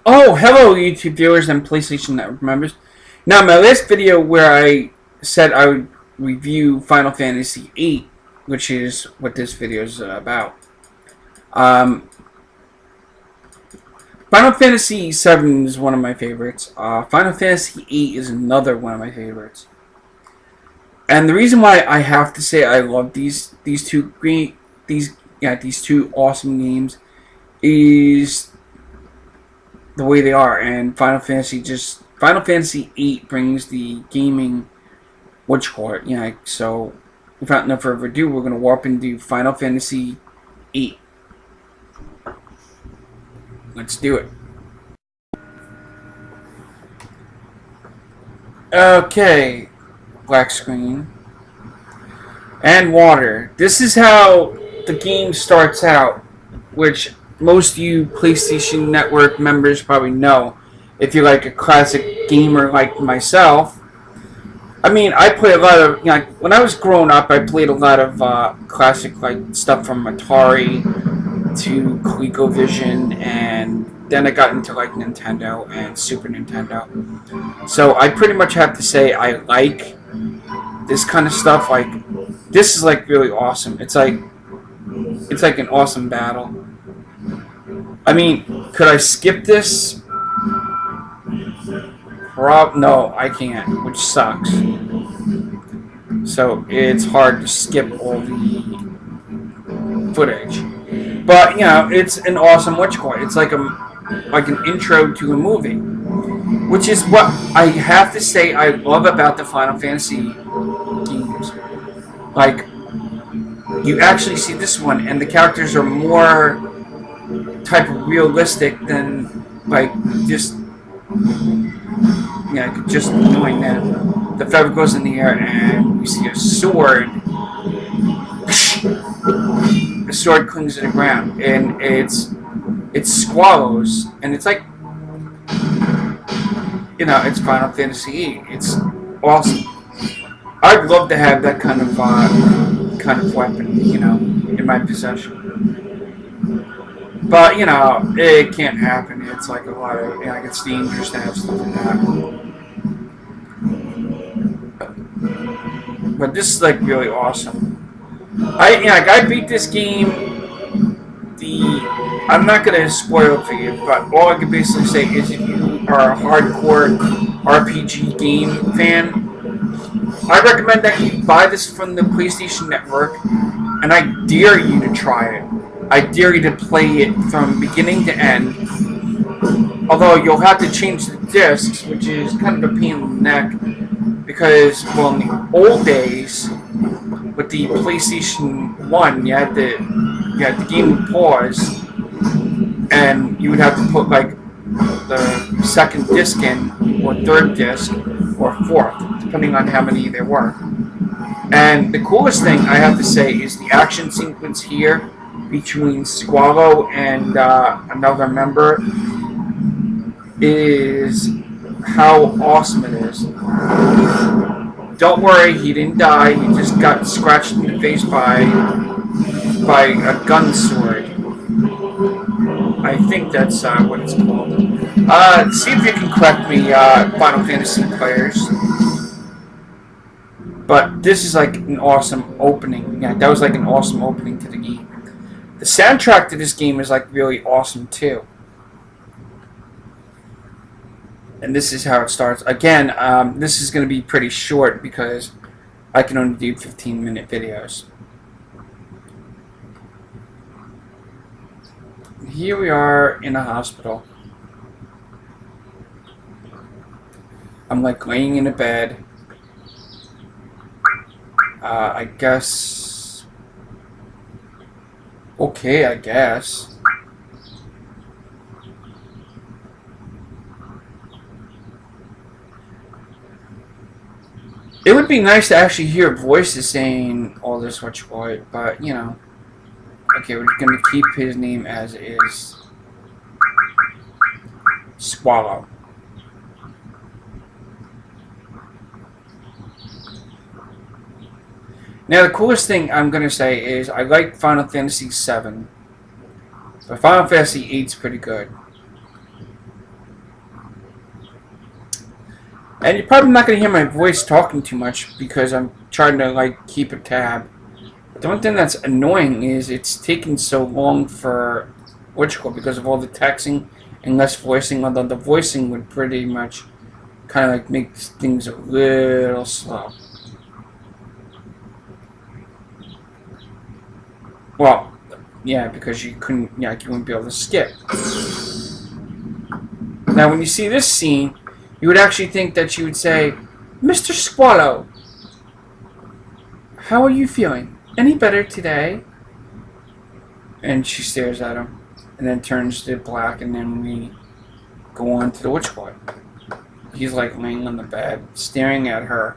Oh, hello YouTube viewers and PlayStation Network members. Now, my last video where I said I would review Final Fantasy VIII, which is what this video is about. Um, Final Fantasy VII is one of my favorites. Final Fantasy VIII is another one of my favorites. And the reason why I have to say I love these two awesome games is the way they are, and Final Fantasy VIII brings the gaming so without no further ado, we're gonna warp into Final Fantasy VIII. Let's do it. Okay, black screen and water. This is how the game starts out, which most of you PlayStation Network members probably know if you're like a classic gamer like myself. I mean, I play a lot of, when I was growing up, I played a lot of classic stuff from Atari to ColecoVision, and then I got into Nintendo and Super Nintendo. So I pretty much have to say I like this kind of stuff. This is really awesome. It's like an awesome battle. I mean, could I skip this? No, I can't, which sucks. So it's hard to skip all the footage. But it's an awesome It's like an intro to a movie, which is what I have to say I love about the Final Fantasy games. You actually see this one, and the characters are more type of realistic than just doing that. The feather goes in the air and we see a sword. The sword clings to the ground, and it swallows, and it's it's Final Fantasy VIII. It's awesome. I'd love to have that kind of weapon, in my possession. But, it can't happen. It's a lot of, it's dangerous to have stuff like that. But this is, really awesome. I beat this game. I'm not going to spoil it for you, but all I can basically say is if you are a hardcore RPG game fan, I recommend that you buy this from the PlayStation Network, and I dare you to try it. I dare you to play it from beginning to end. Although you'll have to change the discs, which is kind of a pain in the neck, because, well, in the old days, with the PlayStation 1, you had the game would pause, and you would have to put the second disc in, or third disc, or fourth, depending on how many there were. And the coolest thing I have to say is the action sequence here between Squallow and another member is how awesome it is. Don't worry, he didn't die. He just got scratched in the face by a gun sword. I think that's what it's called. See if you can correct me, Final Fantasy players. But this is an awesome opening. Yeah, that was an awesome opening to the game. The soundtrack to this game is really awesome too. And this is how it starts. Again, this is going to be pretty short because I can only do 15-minute videos. Here we are in a hospital. I'm laying in a bed. I guess. Okay, I guess. It would be nice to actually hear voices saying all this, but okay, we're gonna keep his name as is. Squallow. Now, the coolest thing I'm gonna say is I like Final Fantasy VII, but Final Fantasy VIII is pretty good. And you're probably not going to hear my voice talking too much because I'm trying to, like, keep a tab. But the one thing that's annoying is it's taking so long for because of all the texting and less voicing, although the voicing would pretty much kind of like make things a little slow. Well, yeah, because you couldn't, yeah, you wouldn't be able to skip. Now, when you see this scene, you would actually think that she would say, "Mr. Squallow, how are you feeling? Any better today?" And she stares at him, and then turns to black, and then we go on to the witch boy. He's like laying on the bed, staring at her.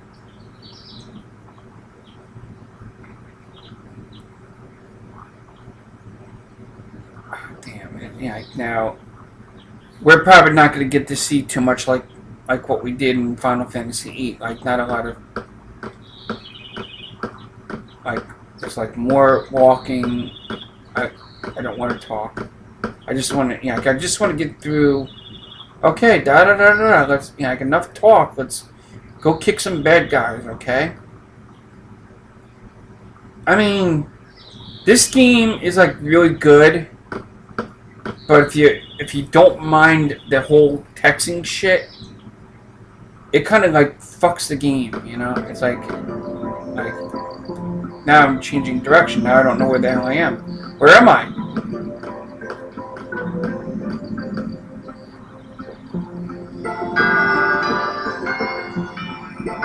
Oh, damn it! Yeah. Now, we're probably not going to get to see too much like what we did in Final Fantasy VIII. Like, not a lot of like. There's like more walking. I don't want to talk. I just want to. Yeah. I just want to get through. Okay, da da da da. Let's. Yeah, like, enough talk. Let's go kick some bad guys. Okay. I mean, this game is like really good, but if you don't mind the whole texting shit, it kind of like fucks the game. You know, it's like now I'm changing direction. Now I don't know where the hell I am. Where am I?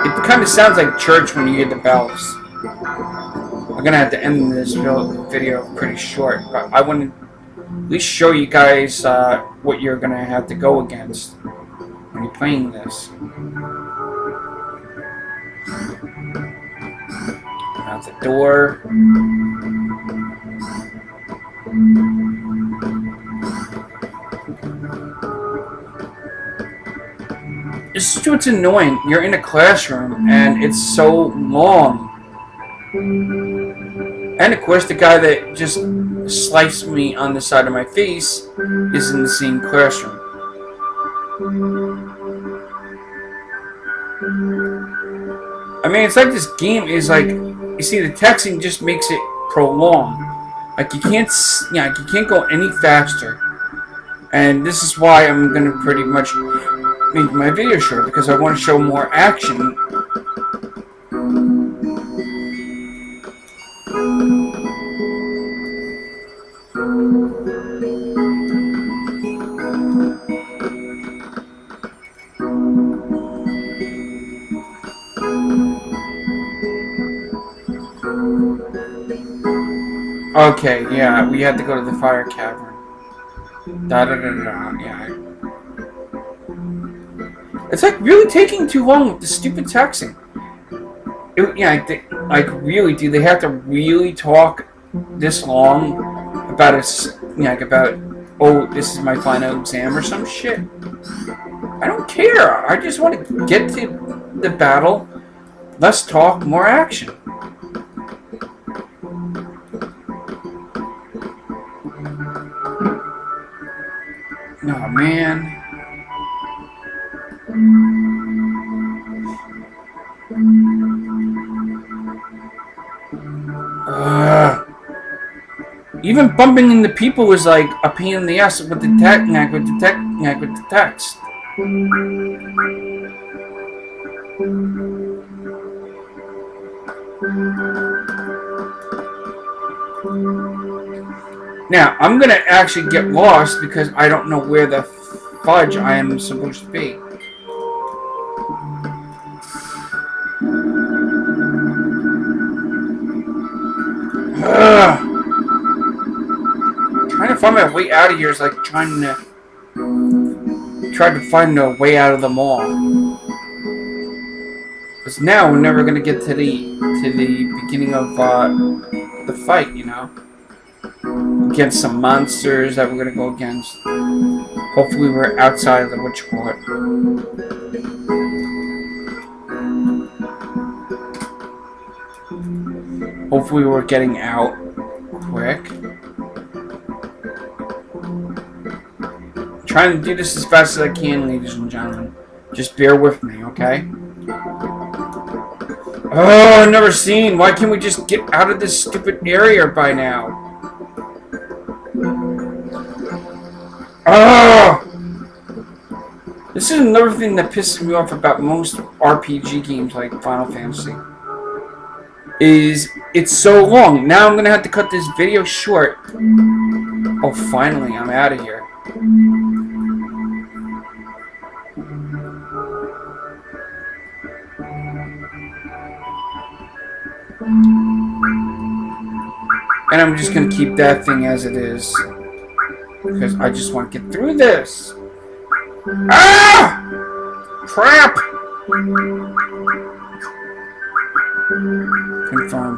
It kind of sounds like church when you hear the bells. I'm gonna have to end this video pretty short, but I want to at least show you guys what you're gonna have to go against when you're playing this. Out the door. This is what's annoying. You're in a classroom and it's so long. And of course the guy that just sliced me on the side of my face is in the same classroom. I mean, it's like this game is like, you see, the texting just makes it prolonged. Like you can't go any faster. And this is why I'm gonna pretty much make my video short, because I want to show more action. Okay, yeah, we had to go to the fire cavern. Da da da da, yeah. It's like really taking too long with the stupid texting. Like really, do they have to really talk this long about about, oh, this is my final exam or some shit? I don't care. I just want to get to the battle. Less talk, more action. Oh man. Even bumping into people is like a pain in the ass with the text. Now, I'm gonna actually get lost because I don't know where the fudge I am supposed to be. Trying to find my way out of here is like trying to find a way out of the mall. Because now we're never gonna get to the beginning of the fight, you know, against some monsters that we're gonna go against. Hopefully, we're outside of the witch court. Hopefully, we're getting out quick. Trying to do this as fast as I can, ladies and gentlemen. Just bear with me, okay? Oh, I've never seen. Why can't we just get out of this stupid area by now? Oh! This is another thing that pisses me off about most RPG games like Final Fantasy. Is it's so long. Now I'm gonna have to cut this video short. Oh, finally, I'm out of here. And I'm just gonna keep that thing as it is. Because I just want to get through this. Ah! Crap! Confirm.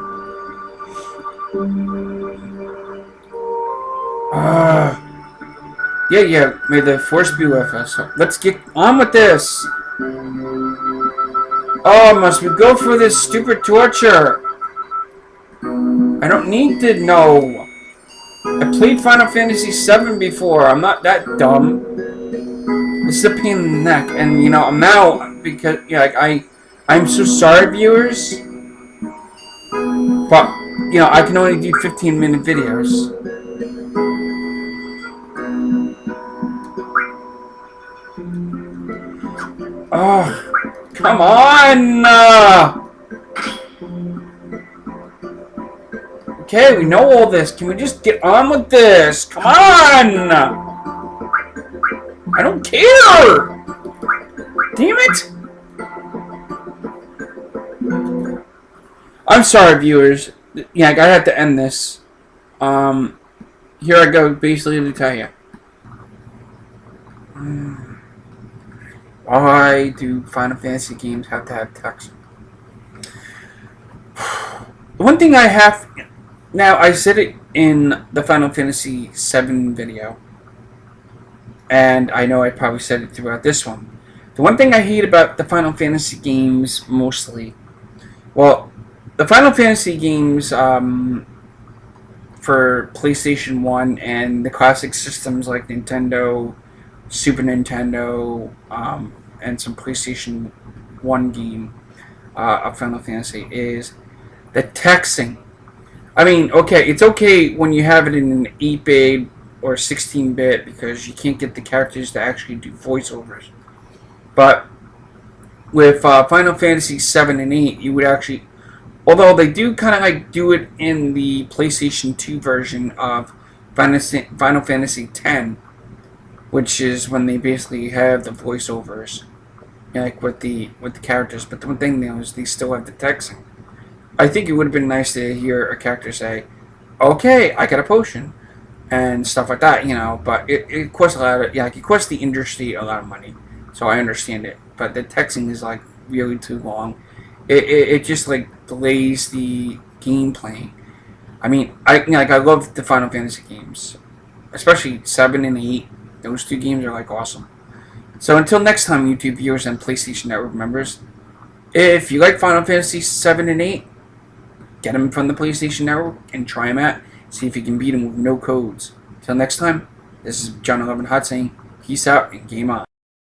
Yeah, may the force be with us. Let's get on with this. Oh, must we go for this stupid torture? I don't need to know. I played Final Fantasy VII before. I'm not that dumb. This is a pain in the neck, and you know, now because I'm so sorry, viewers. But you know, I can only do 15-minute videos. Oh, come on! Okay, we know all this. Can we just get on with this? Come on! I don't care! Damn it! I'm sorry, viewers. Yeah, I gotta have to end this. Here I go, basically to tell you. Why do Final Fantasy games have to have text? One thing I have... Now, I said it in the Final Fantasy VII video. And I know I probably said it throughout this one. The one thing I hate about the Final Fantasy games, mostly... Well, the Final Fantasy games for PlayStation 1 and the classic systems like Nintendo, Super Nintendo, and some PlayStation 1 game of Final Fantasy is the texting. I mean, okay, it's okay when you have it in an 8-bit or 16-bit because you can't get the characters to actually do voiceovers. But with Final Fantasy 7 and 8, you would actually... Although they do kind of like do it in the PlayStation 2 version of Final Fantasy X, which is when they basically have the voiceovers, you know, like with the characters. But the one thing though is they still have the texting. I think it would have been nice to hear a character say, "Okay, I got a potion," and stuff like that, you know. But it costs a lot of it costs the industry a lot of money, so I understand it. But the texting is like really too long. It just like delays the gameplay. I mean, I love the Final Fantasy games, especially 7 and 8. Those two games are like awesome. So until next time, YouTube viewers and PlayStation Network members, if you like Final Fantasy 7 and 8, get them from the PlayStation Network and try them out. See if you can beat them with no codes. Until next time, this is John 11 Hot saying peace out and game on.